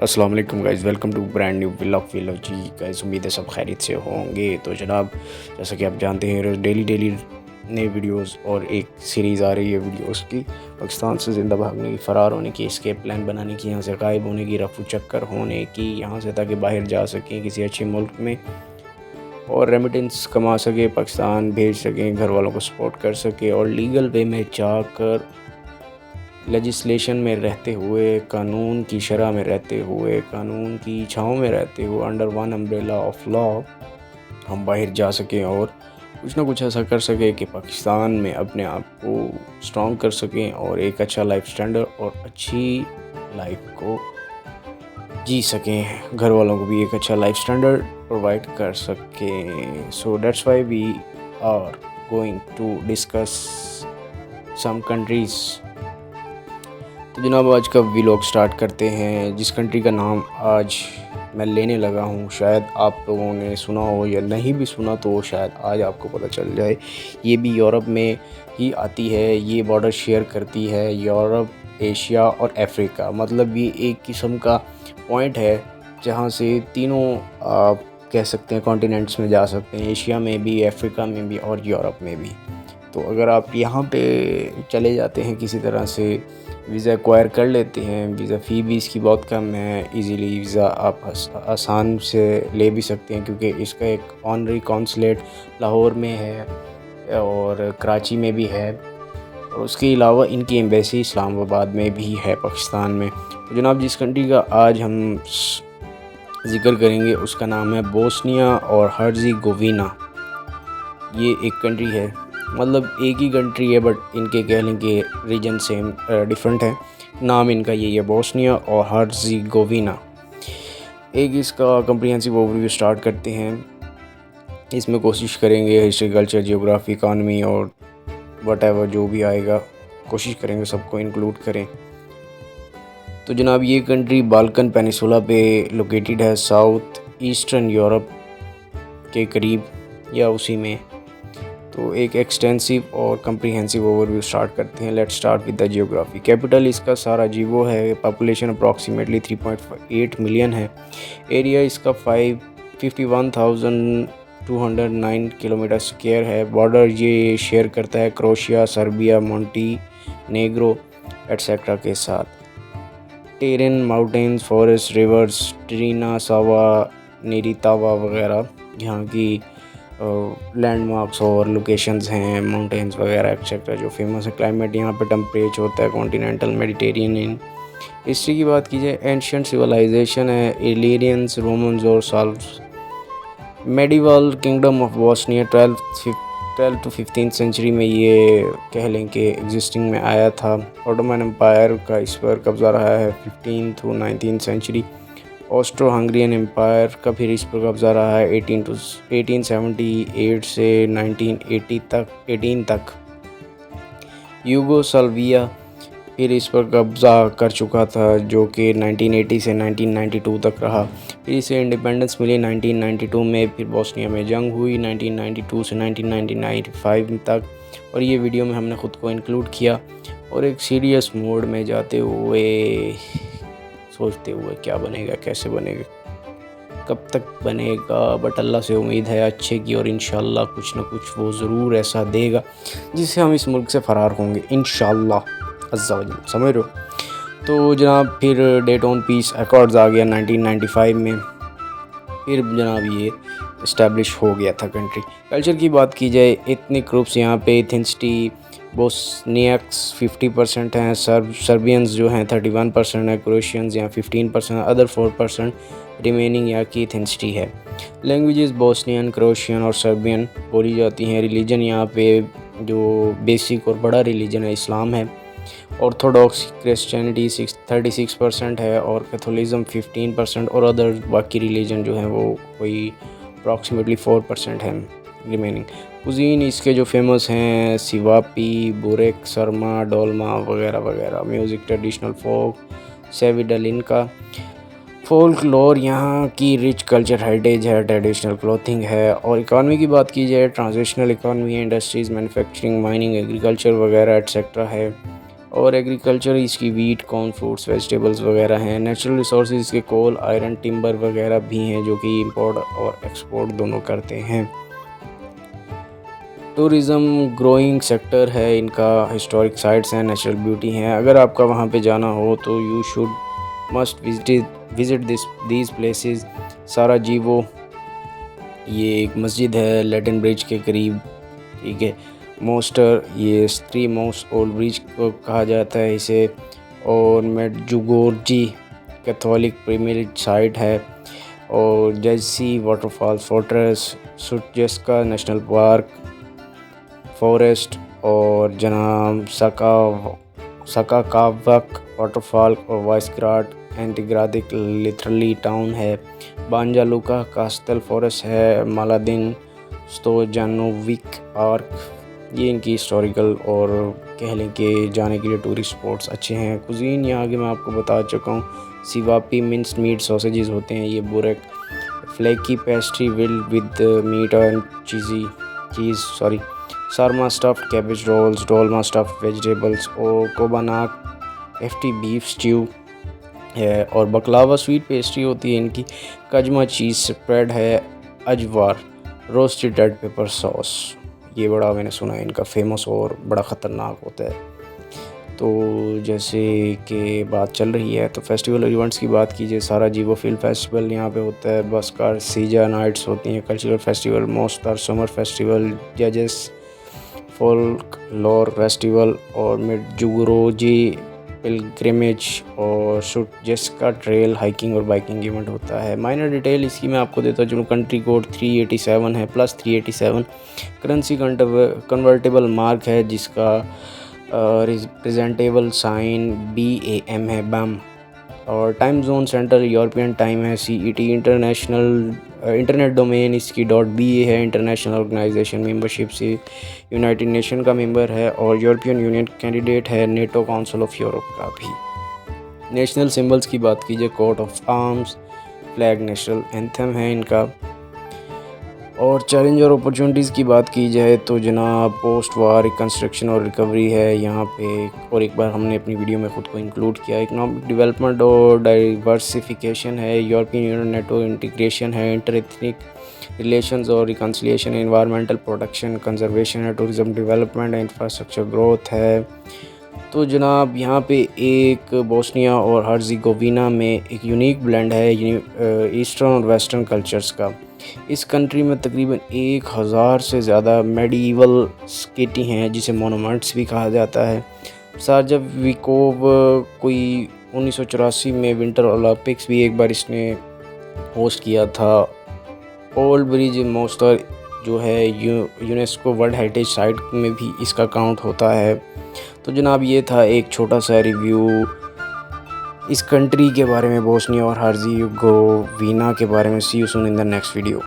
अस्सलाम वालेकुम guys, welcome to brand new vlog जी गाइज़। उम्मीद है सब खैरियत से होंगे। तो जनाब, जैसा कि आप जानते हैं, रोज़ डेली नए वीडियोस और एक सीरीज़ आ रही है वीडियोस की, पाकिस्तान से ज़िंदा भागने की, फ़रार होने की, एस्केप प्लान बनाने की, यहाँ से गायब होने की, रफू चक्कर होने की, यहाँ से ताकि बाहर जा सकें किसी अच्छे मुल्क में और रेमिटेंस कमा सके, पाकिस्तान भेज सकें, घर वालों को सपोर्ट कर सके और लीगल वे में जाकर लेजिस्लेशन में रहते हुए, कानून की शरह में रहते हुए, कानून की छाँव में रहते हुए, under one umbrella of law हम बाहर जा सकें और कुछ ना कुछ ऐसा कर सकें कि पाकिस्तान में अपने आप को स्ट्रॉन्ग कर सकें और एक अच्छा लाइफ स्टैंडर्ड और अच्छी लाइफ को जी सकें, घर वालों को भी एक अच्छा लाइफ स्टैंडर्ड प्रोवाइड कर सकें। So that's why we are going to discuss some countries. तो जनाब, आज का व्लॉग स्टार्ट करते हैं। जिस कंट्री का नाम आज मैं लेने लगा हूँ, शायद आप लोगों ने सुना हो या नहीं भी सुना, तो शायद आज आपको पता चल जाए। ये भी यूरोप में ही आती है, ये बॉर्डर शेयर करती है यूरोप, एशिया और अफ्रीका। मतलब ये एक किस्म का पॉइंट है जहाँ से तीनों आप कह सकते हैं कॉन्टिनेंट्स में जा सकते हैं, एशिया में भी, अफ्रीका में भी और यूरोप में भी। तो अगर आप यहाँ पे चले जाते हैं, किसी तरह से वीज़ा एक्वायर कर लेते हैं, वीज़ा फ़ी भी इसकी बहुत कम है, इजीली वीज़ा आप आसान से ले भी सकते हैं, क्योंकि इसका एक ऑनरी कॉन्सुलेट लाहौर में है और कराची में भी है, और उसके अलावा इनकी एम्बेसी इस्लामाबाद में भी है, पाकिस्तान में। तो जनाब, जिस कंट्री का आज हम ज़िक्र करेंगे उसका नाम है बोस्निया और हर्ज़ेगोविना। ये एक कंट्री है, मतलब एक ही कंट्री है, बट इनके कह लें कि रीजन सेम डिफरेंट है। नाम इनका यही है, बोस्निया और हर्ज़ेगोविना। एक इसका कम्प्रिहेंसिव ओवरव्यू स्टार्ट करते हैं। इसमें कोशिश करेंगे हिस्ट्री, कल्चर, जियोग्राफी, इकानमी और वटेवर जो भी आएगा, कोशिश करेंगे सबको इंक्लूड करें। तो जनाब, ये कंट्री बाल्कन पेनिसुला पे लोकेटेड है, साउथ ईस्टर्न यूरोप के करीब या उसी में। तो एक एक्सटेंसिव और कम्प्रिहेंसिव ओवरव्यू स्टार्ट करते हैं। Let's start with the geography. Capital इसका साराजेवो है। पॉपुलेशन अप्रॉक्सीमेटली 3.8 मिलियन है। एरिया इसका 51,209 किलोमीटर स्क्वायर है। बॉर्डर ये शेयर करता है क्रोएशिया, सर्बिया, मोंटेनेग्रो एट्सेट्रा के साथ। Terrain, mountains, forest, reverse, Trina, सावा, नेरीतावा वगैरह यहाँ की लैंडमार्क्स और लोकेशंस हैं, माउंटेन्स वगैरह एक्सेट्रा जो फेमस है। क्लाइमेट यहाँ पे टेम्परेचर होता है कॉन्टिनेंटल मेडिटेरियन। हिस्ट्री की बात की जाए, एंशियंट सिविलाइजेशन है, इलियंस, रोमन्स और Slavs. Medieval kingdom of Bosnia 12 to 15 century में ये कह लें कि एग्जिस्टिंग में आया था। ऑटोमन एम्पायर का इस पर कब्ज़ा रहा है 15 to 19 century. Austro Hungarian empire का फिर इस पर कब्ज़ा रहा है 1878 से 1918 तक। यूगोस्लाविया फिर इस पर कब्ज़ा कर चुका था, जो कि 1980 से 1992 तक रहा। फिर इसे इंडिपेंडेंस मिली 1992 में। फिर बोस्निया में जंग हुई 1992 से 1995 तक, और ये वीडियो में हमने ख़ुद को इंक्लूड किया। और एक सीरियस मोड में जाते हुए, सोचते हुए क्या बनेगा, कैसे बनेगा, कब तक बनेगा, बट अल्लाह से उम्मीद है अच्छे की, और इंशाल्लाह कुछ ना कुछ वो ज़रूर ऐसा देगा जिससे हम इस मुल्क से फ़रार होंगे, इंशाल्लाह अज़्ज़ा वजल, समझ रहे हो। तो जनाब, फिर डेट ऑन पीस अकॉर्ड्स आ गया 1995 में। फिर जनाब ये इस्टेब्लिश हो गया था कंट्री। कल्चर की बात की जाए, इतने ग्रुप्स यहाँ पे, एथनिसिटी बोस्नियक्स 50% हैं, सर्बियंस जो हैं 31% है, क्रोएशियंस यहाँ 15%, अदर 4% रिमेनिंग यहाँ की एथनिसिटी है। लैंग्वेजेस बोस्नियन, क्रोएशियन और सर्बियन बोली जाती हैं। रिलीजन यहाँ पे जो बेसिक और बड़ा रिलीजन है इस्लाम है। ऑर्थोडॉक्स क्रिश्चियनिटी 36% है और कैथोलिज़म 15%, और अदर बाकी रिलीजन जो हैं वो कोई अप्रॉक्सीमेटली 4% है रिमेनिंग। कुजीन इसके जो फेमस हैं, सिवापी, बुरेक, सरमा, डोलमा वगैरह वगैरह। म्यूज़िक ट्रेडिशनल फोक, सेविडलिन का फोल्कलोर यहाँ की रिच कल्चर हेरिटेज है, ट्रेडिशनल क्लोथिंग है। और इकानमी की बात की जाए, ट्रांजिशनल इकानमी है, इंडस्ट्रीज़, मैन्युफैक्चरिंग, माइनिंग, एग्रीकल्चर वगैरह एट्सेट्रा है। और एग्रीकल्चर इसकी वीट, कॉर्न, फ्रूट्स, वेजिटेबल्स वगैरह हैं। नेचुरल रिसोर्स इसके कोल, आयरन, टिम्बर वगैरह भी हैं जो कि इंपोर्ट और एक्सपोर्ट दोनों करते हैं। टूरिज़्म ग्रोइंग सेक्टर है इनका, हिस्टोरिक साइट्स हैं, नेचुरल ब्यूटी हैं। अगर आपका वहाँ पे जाना हो तो you should must visit these places. Sarajevo, ये एक मस्जिद है लेटन ब्रिज के करीब, ठीक है। मोस्टर, ये थ्री मोस्ट ओल्ड ब्रिज को कहा जाता है इसे। और मेडजुगोर्जी कैथोलिक प्रीमियर साइट है। और जैसी waterfall fortress, Sutjeska national park forest, और जनाब सकाकावक वाटरफॉल और वाइसग्राड एंटीग्रादिक लिथरली टाउन है। बांजा लुका कास्टल फॉरेस्ट है। मालादिन स्टोजानोविक आर्क, ये इनकी हिस्टोरिकल और कह लें कि जाने के लिए टूरिस्ट स्पॉट्स अच्छे हैं। कुजीन यहाँ के मैं आपको बता चुका हूँ। सिवापी मिन्स्ड मीट सॉसेजेस होते हैं, ये burek flaky pastry filled with meat and cheese sarma stuffed cabbage rolls, dolma stuffed vegetables और कोबानाक एफ्टी बीफ स्ट्यू है। और बकलावा स्वीट पेस्ट्री होती है इनकी। कजमा चीज़ स्प्रेड है। अजवार रोस्टेड रेड पेपर सॉस, ये बड़ा मैंने सुना है इनका फेमस और बड़ा ख़तरनाक होता है। तो जैसे कि बात चल रही है तो फेस्टिवल इवेंट्स की बात कीजिए, साराजेवो फिल्म फेस्टिवल यहाँ पे होता है। बस्कार सीजा नाइट्स होती हैं, cultural festival, Mostar summer festival, जजेस फोल्क लोर फेस्टिवल और मेडजुगोर्जी पिलग्रिमेज और सुटजेस्का ट्रेल हाइकिंग और बाइकिंग इवेंट होता है। माइनर डिटेल इसकी मैं आपको देता चलूँ। कंट्री कोड 387 है, +387। करेंसी कन्वर्टेबल मार्क है जिसका रिप्रेजेंटेबल साइन BAM है, BAM। और time zone central European time है, CET। इंटरनेट डोमेन इसकी .BA है। इंटरनेशनल ऑर्गेनाइजेशन मेंबरशिप से यूनाइटेड नेशन का मेंबर है और यूरोपियन यूनियन कैंडिडेट है, नेटो काउंसिल ऑफ यूरोप का भी। नेशनल सिंबल्स की बात कीजिए, coat of arms, flag, national anthem है इनका। और चैलेंज और अपॉर्चुनिटीज़ की बात की जाए तो जनाब पोस्ट वार रिकन्स्ट्रक्शन और रिकवरी है यहाँ पे। और एक बार हमने अपनी वीडियो में ख़ुद को इंक्लूड किया। इकोनॉमिक डेवलपमेंट और डाइवर्सिफिकेशन है। यूरोपियन यूनियन नेटो इंटीग्रेशन है। इंटर एथनिक रिलेशंस और रिकन्सिलिएशन है। इन्वायरमेंटल प्रोटेक्शन कंजर्वेशन है। टूरिज़्म डेवलपमेंट है। इंफ्रास्ट्रक्चर ग्रोथ है। तो जनाब यहाँ पे एक बोस्निया और हर्ज़ेगोविना में एक यूनिक ब्लेंड है ईस्टर्न और वेस्टर्न कल्चर्स का। इस कंट्री में तकरीबन 1000 से ज़्यादा मेडिवल सिटी हैं जिसे मोनूमेंट्स भी कहा जाता है। साराजेवो कोई 1984 में विंटर ओलंपिक्स भी एक बार इसने होस्ट किया था। ओल्ड ब्रिज मोस्टर जो है यूनेस्को वर्ल्ड हेरिटेज साइट में भी इसका काउंट होता है। तो जनाब ये था एक छोटा सा रिव्यू इस कंट्री के बारे में, बोस्निया और हर्ज़ेगोविना के बारे में। See you soon in the next video.